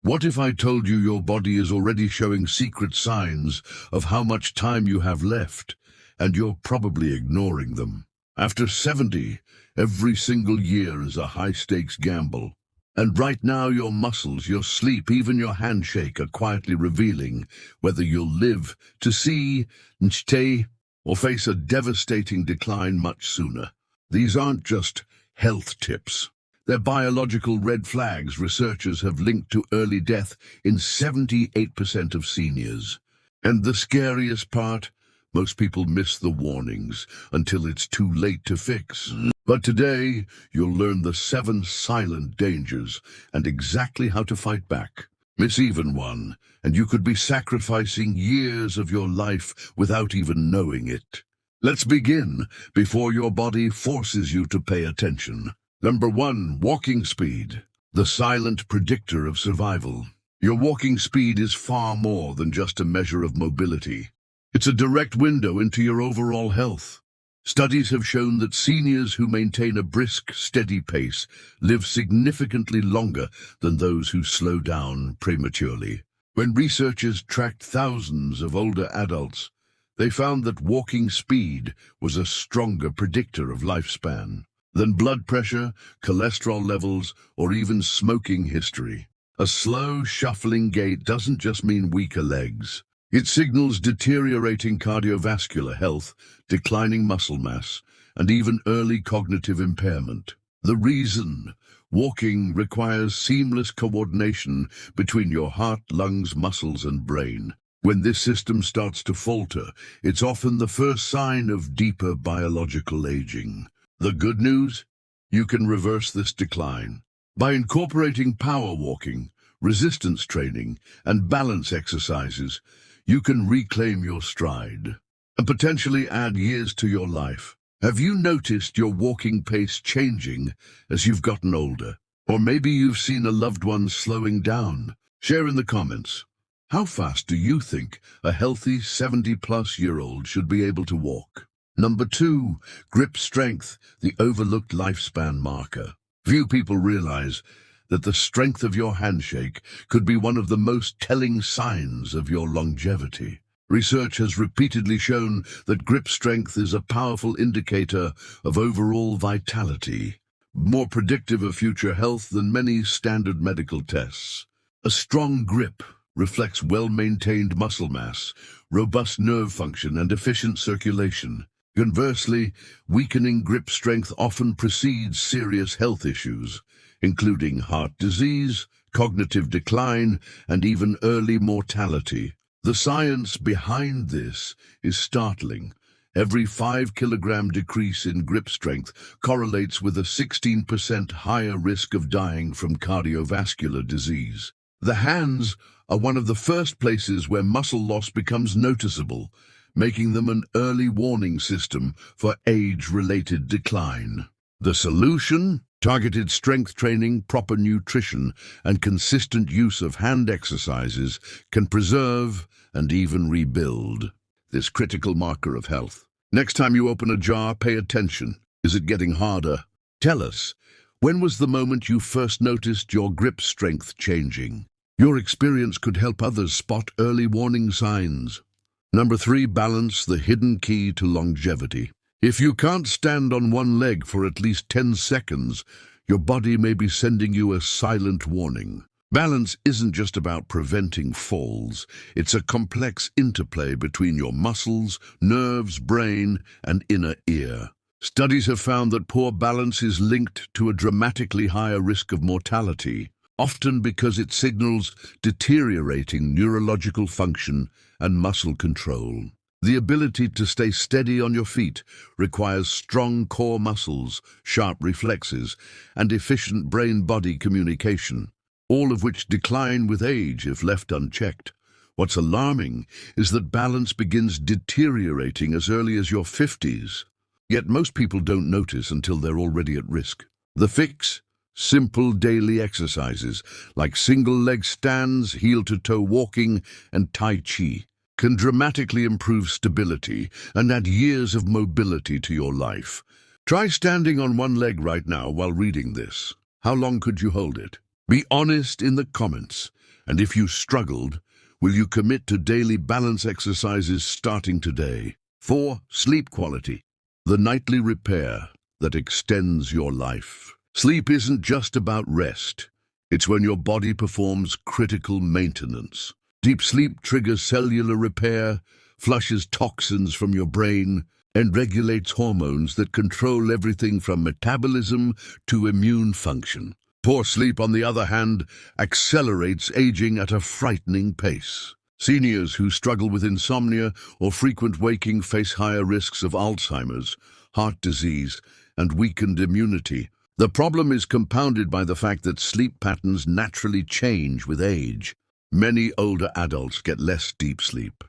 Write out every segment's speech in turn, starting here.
What if I told you your body is already showing secret signs of how much time you have left, and you're probably ignoring them? After 70, every single year is a high-stakes gamble. And right now your muscles, your sleep, even your handshake are quietly revealing whether you'll live to see, stay, or face a devastating decline much sooner. These aren't just health tips. They're biological red flags researchers have linked to early death in 78% of seniors. And the scariest part, most people miss the warnings until it's too late to fix. But today, you'll learn the 7 silent dangers and exactly how to fight back. Miss even one, and you could be sacrificing years of your life without even knowing it. Let's begin before your body forces you to pay attention. Number 1, walking speed, the silent predictor of survival. Your walking speed is far more than just a measure of mobility. It's a direct window into your overall health. Studies have shown that seniors who maintain a brisk, steady pace live significantly longer than those who slow down prematurely. When researchers tracked thousands of older adults, they found that walking speed was a stronger predictor of lifespan than blood pressure, cholesterol levels, or even smoking history. A slow, shuffling gait doesn't just mean weaker legs. It signals deteriorating cardiovascular health, declining muscle mass, and even early cognitive impairment. The reason: walking requires seamless coordination between your heart, lungs, muscles, and brain. When this system starts to falter, it's often the first sign of deeper biological aging. The good news? You can reverse this decline. By incorporating power walking, resistance training, and balance exercises, you can reclaim your stride and potentially add years to your life. Have you noticed your walking pace changing as you've gotten older? Or maybe you've seen a loved one slowing down. Share in the comments. How fast do you think a healthy 70-plus-year-old should be able to walk? Number 2, grip strength, the overlooked lifespan marker. Few people realize that the strength of your handshake could be one of the most telling signs of your longevity. Research has repeatedly shown that grip strength is a powerful indicator of overall vitality, more predictive of future health than many standard medical tests. A strong grip reflects well-maintained muscle mass, robust nerve function, and efficient circulation. Conversely, weakening grip strength often precedes serious health issues, including heart disease, cognitive decline, and even early mortality. The science behind this is startling. Every 5-kilogram decrease in grip strength correlates with a 16% higher risk of dying from cardiovascular disease. The hands are one of the first places where muscle loss becomes noticeable, making them an early warning system for age-related decline. The solution? Targeted strength training, proper nutrition, and consistent use of hand exercises can preserve and even rebuild this critical marker of health. Next time you open a jar, pay attention. Is it getting harder? Tell us, when was the moment you first noticed your grip strength changing? Your experience could help others spot early warning signs. Number 3, balance, the hidden key to longevity. If you can't stand on one leg for at least 10 seconds, your body may be sending you a silent warning. Balance isn't just about preventing falls. It's a complex interplay between your muscles, nerves, brain, and inner ear. Studies have found that poor balance is linked to a dramatically higher risk of mortality, often because it signals deteriorating neurological function and muscle control. The ability to stay steady on your feet requires strong core muscles, sharp reflexes, and efficient brain-body communication, all of which decline with age if left unchecked. What's alarming is that balance begins deteriorating as early as your 50s, yet most people don't notice until they're already at risk. The fix? Simple daily exercises like single-leg stands, heel-to-toe walking, and Tai Chi can dramatically improve stability and add years of mobility to your life. Try standing on one leg right now while reading this. How long could you hold it? Be honest in the comments. And if you struggled, will you commit to daily balance exercises starting today? 4. Sleep quality. The nightly repair that extends your life. Sleep isn't just about rest. It's when your body performs critical maintenance. Deep sleep triggers cellular repair, flushes toxins from your brain, and regulates hormones that control everything from metabolism to immune function. Poor sleep, on the other hand, accelerates aging at a frightening pace. Seniors who struggle with insomnia or frequent waking face higher risks of Alzheimer's, heart disease, and weakened immunity. The problem is compounded by the fact that sleep patterns naturally change with age. Many older adults get less deep sleep,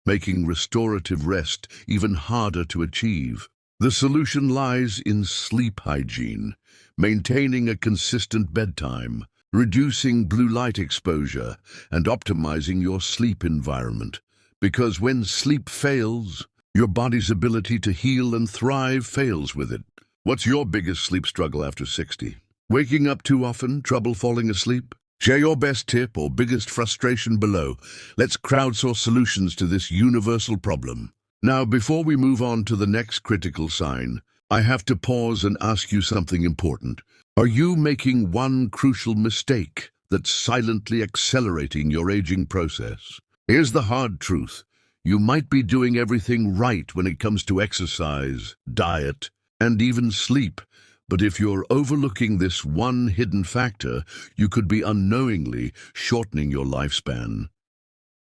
making restorative rest even harder to achieve. The solution lies in sleep hygiene, maintaining a consistent bedtime, reducing blue light exposure, and optimizing your sleep environment. Because when sleep fails, your body's ability to heal and thrive fails with it. What's your biggest sleep struggle after 60? Waking up too often? Trouble falling asleep? Share your best tip or biggest frustration below. Let's crowdsource solutions to this universal problem. Now, before we move on to the next critical sign, I have to pause and ask you something important. Are you making one crucial mistake that's silently accelerating your aging process? Here's the hard truth. You might be doing everything right when it comes to exercise, diet, and even sleep. But if you're overlooking this one hidden factor, you could be unknowingly shortening your lifespan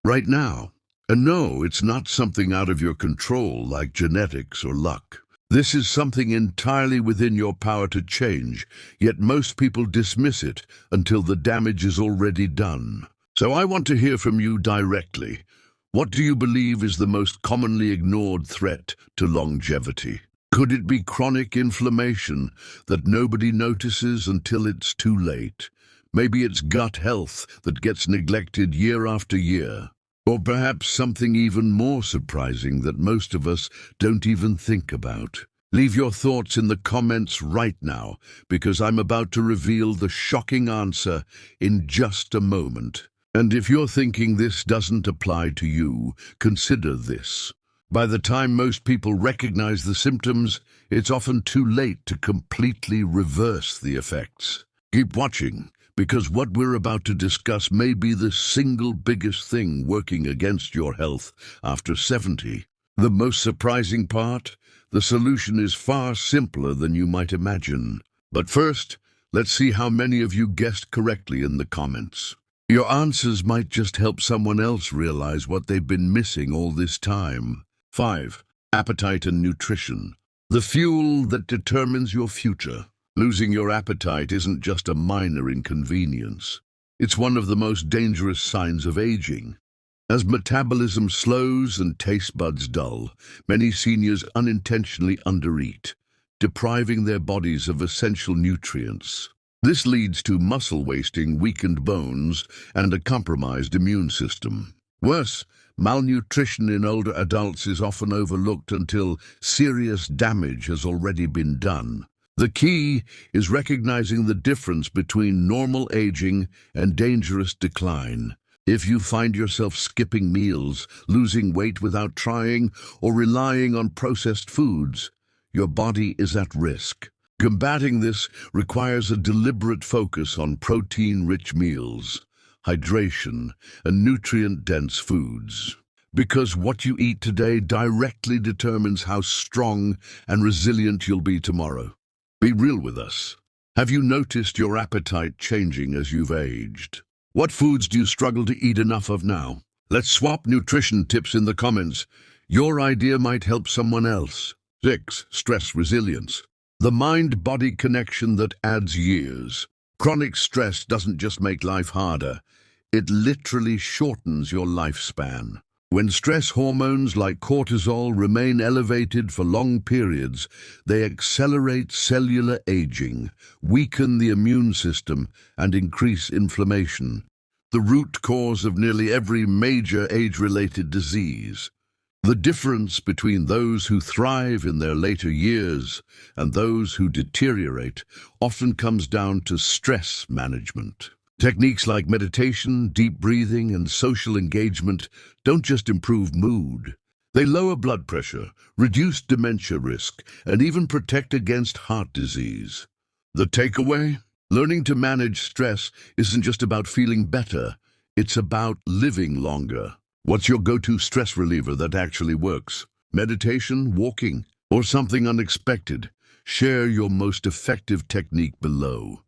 right now. And no, it's not something out of your control like genetics or luck. This is something entirely within your power to change, yet most people dismiss it until the damage is already done. So I want to hear from you directly. What do you believe is the most commonly ignored threat to longevity? Could it be chronic inflammation that nobody notices until it's too late? Maybe it's gut health that gets neglected year after year. Or perhaps something even more surprising that most of us don't even think about. Leave your thoughts in the comments right now, because I'm about to reveal the shocking answer in just a moment. And if you're thinking this doesn't apply to you, consider this. By the time most people recognize the symptoms, it's often too late to completely reverse the effects. Keep watching, because what we're about to discuss may be the single biggest thing working against your health after 70. The most surprising part? The solution is far simpler than you might imagine. But first, let's see how many of you guessed correctly in the comments. Your answers might just help someone else realize what they've been missing all this time. 5. Appetite and nutrition. The fuel that determines your future. Losing your appetite isn't just a minor inconvenience. It's one of the most dangerous signs of aging. As metabolism slows and taste buds dull, many seniors unintentionally undereat, depriving their bodies of essential nutrients. This leads to muscle wasting, weakened bones, and a compromised immune system. Worse, malnutrition in older adults is often overlooked until serious damage has already been done. The key is recognizing the difference between normal aging and dangerous decline. If you find yourself skipping meals, losing weight without trying, or relying on processed foods, your body is at risk. Combating this requires a deliberate focus on protein-rich meals, hydration, and nutrient-dense foods. Because what you eat today directly determines how strong and resilient you'll be tomorrow. Be real with us. Have you noticed your appetite changing as you've aged? What foods do you struggle to eat enough of now? Let's swap nutrition tips in the comments. Your idea might help someone else. 6. Stress resilience. The mind-body connection that adds years. Chronic stress doesn't just make life harder, it literally shortens your lifespan. When stress hormones like cortisol remain elevated for long periods, they accelerate cellular aging, weaken the immune system, and increase inflammation, the root cause of nearly every major age-related disease. The difference between those who thrive in their later years and those who deteriorate often comes down to stress management. Techniques like meditation, deep breathing, and social engagement don't just improve mood. They lower blood pressure, reduce dementia risk, and even protect against heart disease. The takeaway? Learning to manage stress isn't just about feeling better, it's about living longer. What's your go-to stress reliever that actually works? Meditation, walking, or something unexpected? Share your most effective technique below.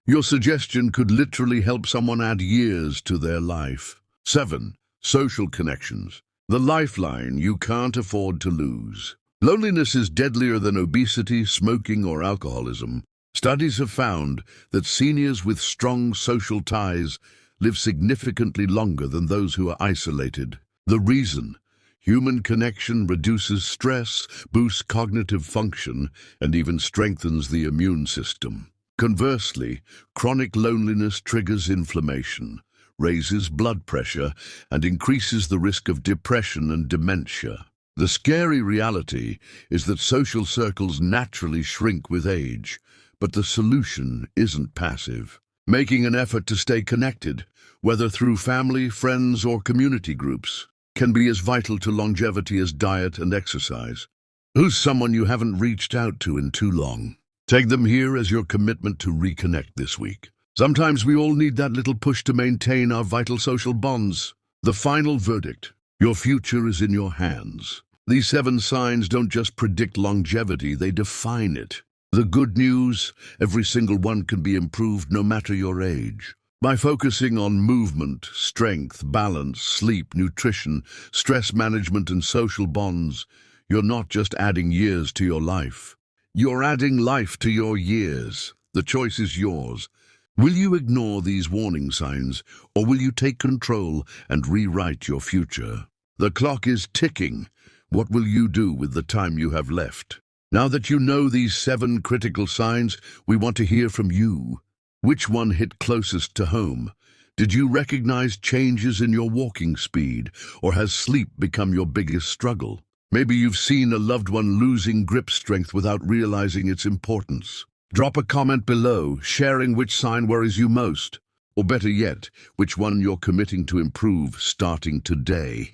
Your suggestion could literally help someone add years to their life. 7. Social connections. The lifeline you can't afford to lose. Loneliness is deadlier than obesity, smoking, or alcoholism. Studies have found that seniors with strong social ties live significantly longer than those who are isolated. The reason? Human connection reduces stress, boosts cognitive function, and even strengthens the immune system. Conversely, chronic loneliness triggers inflammation, raises blood pressure, and increases the risk of depression and dementia. The scary reality is that social circles naturally shrink with age, but the solution isn't passive. Making an effort to stay connected, whether through family, friends, or community groups, can be as vital to longevity as diet and exercise. Who's someone you haven't reached out to in too long? Take them here as your commitment to reconnect this week. Sometimes we all need that little push to maintain our vital social bonds. The final verdict: your future is in your hands. These 7 signs don't just predict longevity, they define it. The good news: every single one can be improved no matter your age. By focusing on movement, strength, balance, sleep, nutrition, stress management, and social bonds, you're not just adding years to your life. You're adding life to your years. The choice is yours. Will you ignore these warning signs, or will you take control and rewrite your future? The clock is ticking. What will you do with the time you have left? Now that you know these 7 critical signs, we want to hear from you. Which one hit closest to home? Did you recognize changes in your walking speed, or has sleep become your biggest struggle? Maybe you've seen a loved one losing grip strength without realizing its importance. Drop a comment below, sharing which sign worries you most, or better yet, which one you're committing to improve starting today.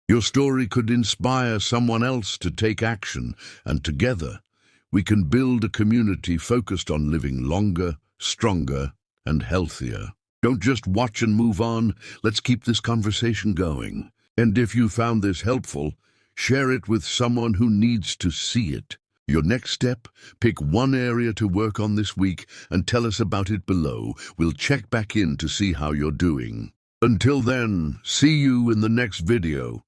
Your story could inspire someone else to take action, and together, we can build a community focused on living longer, stronger, and healthier. Don't just watch and move on, let's keep this conversation going. And if you found this helpful, share it with someone who needs to see it. Your next step: pick one area to work on this week and tell us about it below. We'll check back in to see how you're doing. Until then, see you in the next video.